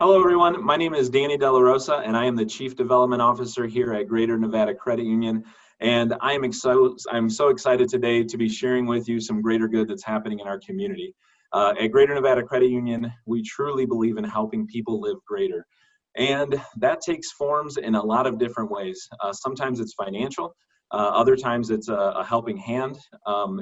Hello, everyone. My name is Danny De La Rosa, and I am the Chief Development Officer here at Greater Nevada Credit Union. And I'm so excited today to be sharing with you some greater good that's happening in our community. At Greater Nevada Credit Union, we truly believe in helping people live greater. And that takes forms in a lot of different ways. Sometimes it's financial. Other times it's a helping hand.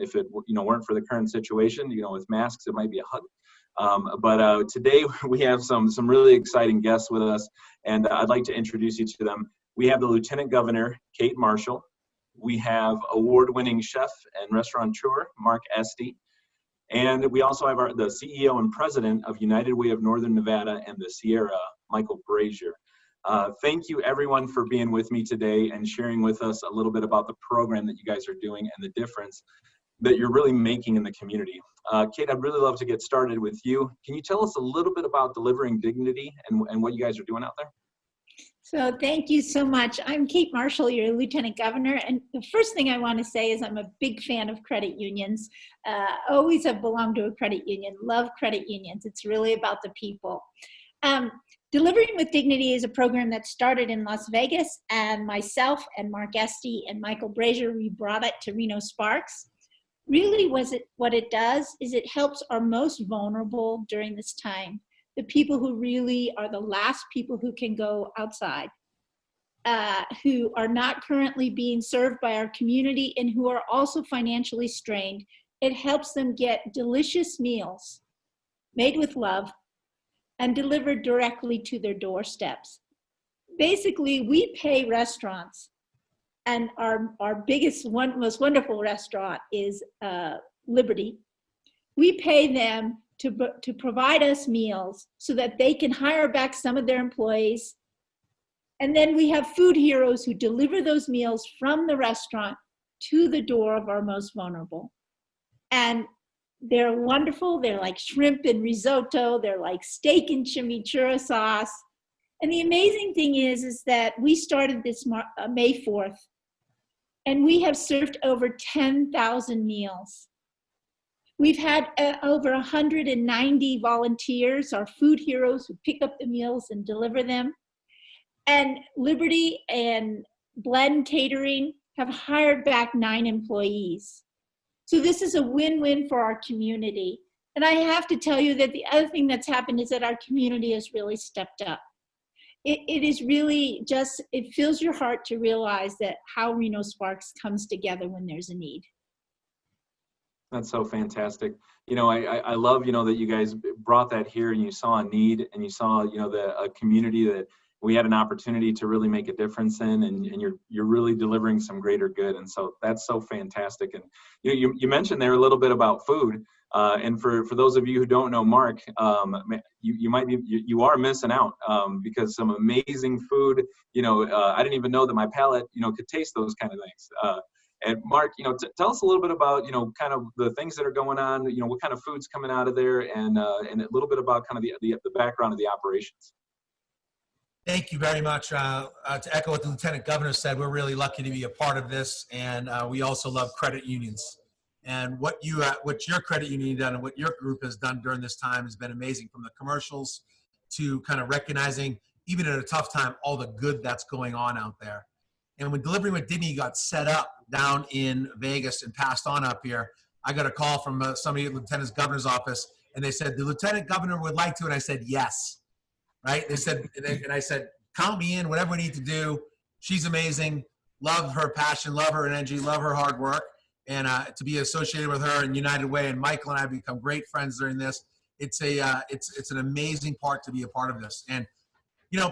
If it weren't for the current situation, with masks, it might be a hug. But today we have some really exciting guests with us, and I'd like to introduce you to them. We have the Lieutenant Governor, Kate Marshall. We have award-winning chef and restaurateur, Mark Estey. And we also have the CEO and President of United Way of Northern Nevada and the Sierra, Michael Brazier. Thank you, everyone, for being with me today and sharing with us a little bit about the program that you guys are doing and the difference that you're really making in the community. Kate, I'd really love to get started with you. Can you tell us a little bit about delivering dignity and what you guys are doing out there? So thank you so much. I'm Kate Marshall, your Lieutenant Governor. And the first thing I want to say is I'm a big fan of credit unions. Always have belonged to a credit union, love credit unions. It's really about the people. Delivering with Dignity is a program that started in Las Vegas, and myself and Mark Estey and Michael Brazier, we brought it to Reno-Sparks. Really, what it does is it helps our most vulnerable during this time, the people who really are the last people who can go outside, who are not currently being served by our community and who are also financially strained. It helps them get delicious meals made with love and delivered directly to their doorsteps. Basically, we pay restaurants. And our biggest, most wonderful restaurant is Liberty. We pay them to provide us meals so that they can hire back some of their employees. And then we have food heroes who deliver those meals from the restaurant to the door of our most vulnerable. And they're wonderful. They're like shrimp and risotto. They're like steak and chimichurri sauce. And the amazing thing is that we started this May 4th. And we have served over 10,000 meals. We've had over 190 volunteers, our food heroes who pick up the meals and deliver them. And Liberty and Blend Catering have hired back 9 employees. So this is a win-win for our community. And I have to tell you that the other thing that's happened is that our community has really stepped up. It is really just, it fills your heart to realize that how Reno-Sparks comes together when there's a need. That's so fantastic. I love, that you guys brought that here and you saw a need and you saw, a community that we had an opportunity to really make a difference in, and you're really delivering some greater good. And so that's so fantastic. And you mentioned there a little bit about food. And for those of you who don't know Mark, you are missing out because some amazing food. I didn't even know that my palate could taste those kind of things. And Mark, tell us a little bit about kind of the things that are going on. What kind of food's coming out of there, and a little bit about kind of the background of the operations. Thank you very much. To echo what the Lieutenant Governor said, we're really lucky to be a part of this, and we also love credit unions. And what your credit union done and what your group has done during this time has been amazing, from the commercials to kind of recognizing, even at a tough time, all the good that's going on out there. And when Delivering with Dignity got set up down in Vegas and passed on up here, I got a call from somebody at the Lieutenant Governor's office, and they said, the Lieutenant Governor would like to, and I said, yes. Right? They said, and I said, count me in, whatever we need to do. She's amazing. Love her passion, love her energy, love her hard work. And to be associated with her in United Way, and Michael and I have become great friends during this. It's an amazing part to be a part of this. And,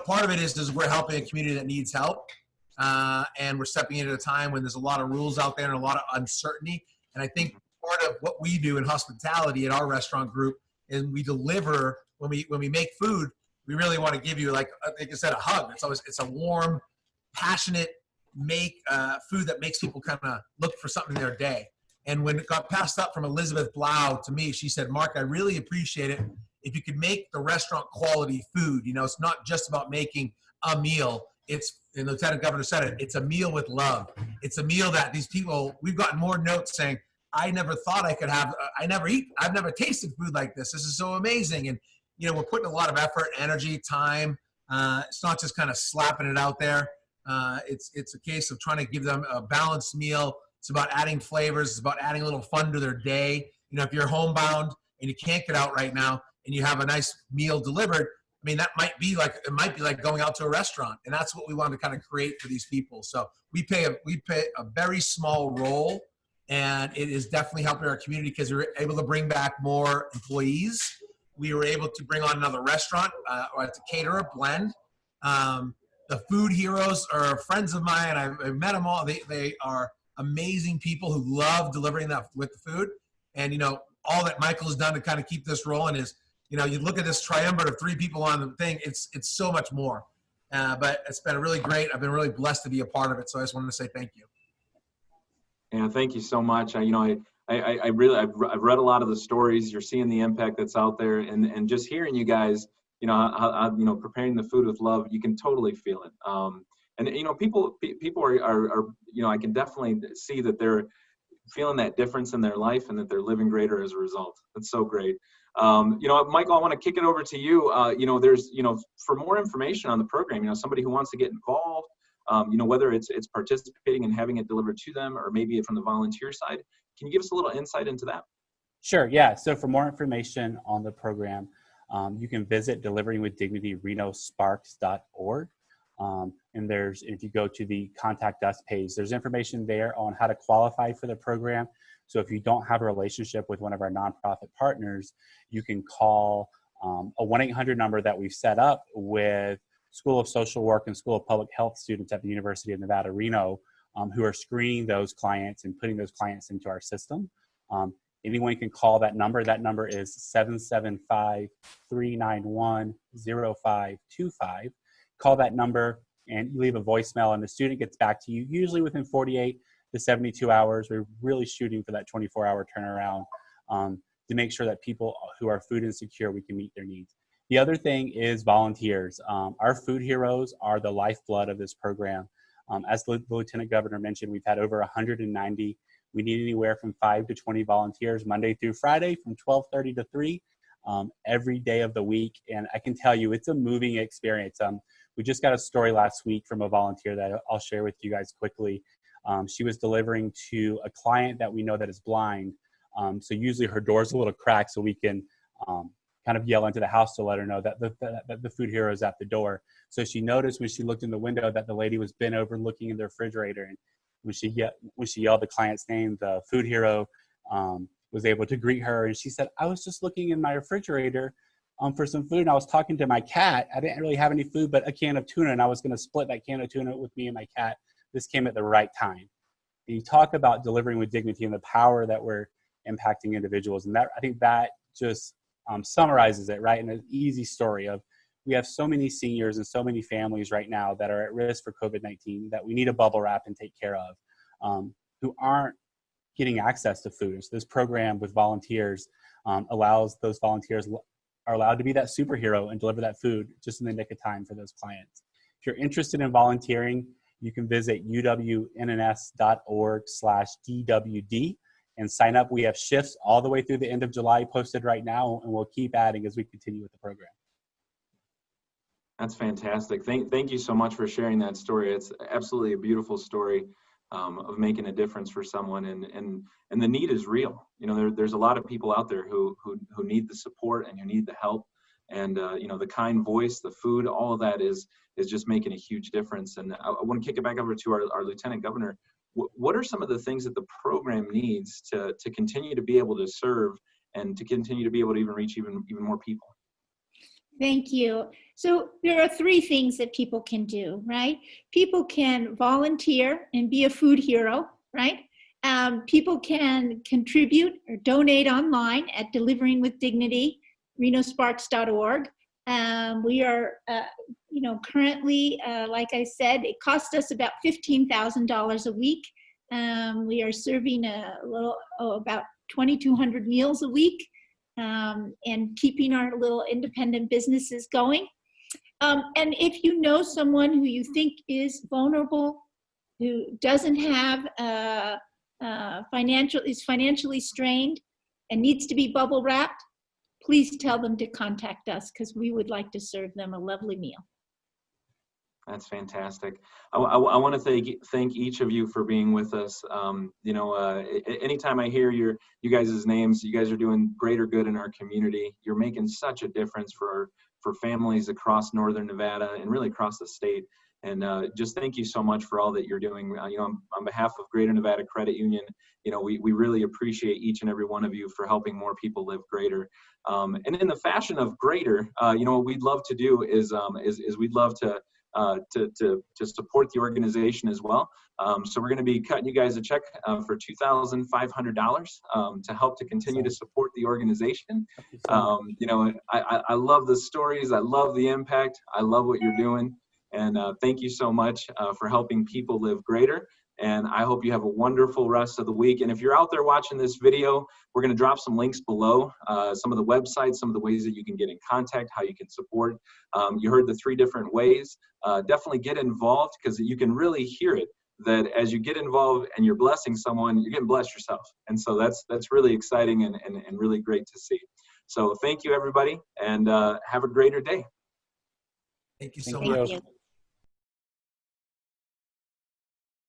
part of it is we're helping a community that needs help. And we're stepping in at a time when there's a lot of rules out there and a lot of uncertainty. And I think part of what we do in hospitality at our restaurant group is we deliver, when we make food, we really want to give you, like I said, a hug. It's a warm, passionate food that makes people kind of look for something in their day. And when it got passed up from Elizabeth Blau to me, she said, Mark, I really appreciate it if you could make the restaurant quality food. It's not just about making a meal. And the Lieutenant Governor said it, it's a meal with love. It's a meal that these people, we've gotten more notes saying, I never thought I could have, I've never tasted food like this. This is so amazing. And we're putting a lot of effort, energy, time. It's not just kind of slapping it out there. It's a case of trying to give them a balanced meal. It's about adding flavors. It's about adding a little fun to their day. If you're homebound and you can't get out right now and you have a nice meal delivered, I mean, it might be like going out to a restaurant, and that's what we want to kind of create for these people. So we play a very small role, and it is definitely helping our community because we were able to bring back more employees. We were able to bring on another restaurant or to cater a blend. The food heroes are friends of mine. I've met them all. They are amazing people who love delivering that with the food. And, all that Michael has done to kind of keep this rolling is, you look at this triumvirate of 3 people on the thing, it's so much more. But it's been really great. I've been really blessed to be a part of it. So I just wanted to say thank you. Yeah, thank you so much. I've read a lot of the stories. You're seeing the impact that's out there, and just hearing you guys, how preparing the food with love, you can totally feel it. And people are I can definitely see that they're feeling that difference in their life and that they're living greater as a result. That's so great. Michael, I want to kick it over to you. There's for more information on the program, somebody who wants to get involved, whether it's participating and having it delivered to them, or maybe from the volunteer side. Can you give us a little insight into that? Sure, yeah. So for more information on the program, you can visit DignityReno-Sparks.org. And if you go to the Contact Us page, there's information there on how to qualify for the program. So if you don't have a relationship with one of our nonprofit partners, you can call a 1-800 number that we've set up with School of Social Work and School of Public Health students at the University of Nevada, Reno, who are screening those clients and putting those clients into our system. Anyone can call that number. That number is 775-391-0525. Call that number and you leave a voicemail, and the student gets back to you, usually within 48 to 72 hours. We're really shooting for that 24-hour turnaround to make sure that people who are food insecure, we can meet their needs. The other thing is volunteers. Our food heroes are the lifeblood of this program. As the Lieutenant Governor mentioned, we've had over 190. We need anywhere from 5 to 20 volunteers Monday through Friday from 12:30 to 3 every day of the week. And I can tell you, it's a moving experience. We just got a story last week from a volunteer that I'll share with you guys quickly. She was delivering to a client that we know that is blind. So usually her door's a little cracked, so we can kind of yell into the house to let her know that the food hero is at the door. So she noticed when she looked in the window that the lady was bent over looking in the refrigerator. And when she yelled the client's name, the food hero was able to greet her. And she said, "I was just looking in my refrigerator for some food, and I was talking to my cat. I didn't really have any food but a can of tuna, and I was going to split that can of tuna with me and my cat. This came at the right time." And you talk about delivering with dignity and the power that we're impacting individuals. And that, I think that just summarizes it, right? In an easy story of, we have so many seniors and so many families right now that are at risk for COVID-19 that we need to bubble wrap and take care of, who aren't getting access to food. So this program with volunteers allows those volunteers are allowed to be that superhero and deliver that food just in the nick of time for those clients. If you're interested in volunteering, you can visit uwns.org/DWD and sign up. We have shifts all the way through the end of July posted right now, and we'll keep adding as we continue with the program. That's fantastic. Thank you so much for sharing that story. It's absolutely a beautiful story of making a difference for someone, and the need is real. There's a lot of people out there who need the support and who need the help, and the kind voice, the food, all of that is just making a huge difference. And I want to kick it back over to our Lieutenant Governor. What are some of the things that the program needs to continue to be able to serve and to continue to be able to even reach even more people? Thank you. So there are 3 things that people can do, right? People can volunteer and be a food hero, right? People can contribute or donate online at deliveringwithdignity.Reno-Sparks.org. We are, currently, like I said, it costs us about $15,000 a week. We are serving about 2,200 meals a week. And keeping our little independent businesses going. And if you know someone who you think is vulnerable, who doesn't have is financially strained and needs to be bubble wrapped, please tell them to contact us because we would like to serve them a lovely meal. That's fantastic. I want to thank each of you for being with us. Anytime I hear you guys' names, you guys are doing greater good in our community. You're making such a difference for families across Northern Nevada and really across the state. And just thank you so much for all that you're doing. On behalf of Greater Nevada Credit Union, we really appreciate each and every one of you for helping more people live greater. And in the fashion of greater, what we'd love to do is we'd love to support the organization as well. So we're going to be cutting you guys a check for $2,500 to help to continue to support the organization. I love the stories. I love the impact. I love what you're doing. And thank you so much for helping people live greater. And I hope you have a wonderful rest of the week. And if you're out there watching this video, we're going to drop some links below, some of the websites, some of the ways that you can get in contact, how you can support. You heard the 3 different ways. Definitely get involved because you can really hear it, that as you get involved and you're blessing someone, you're getting blessed yourself. And so that's really exciting and really great to see. So thank you, everybody, and have a greater day. Thank you so Thank much. you.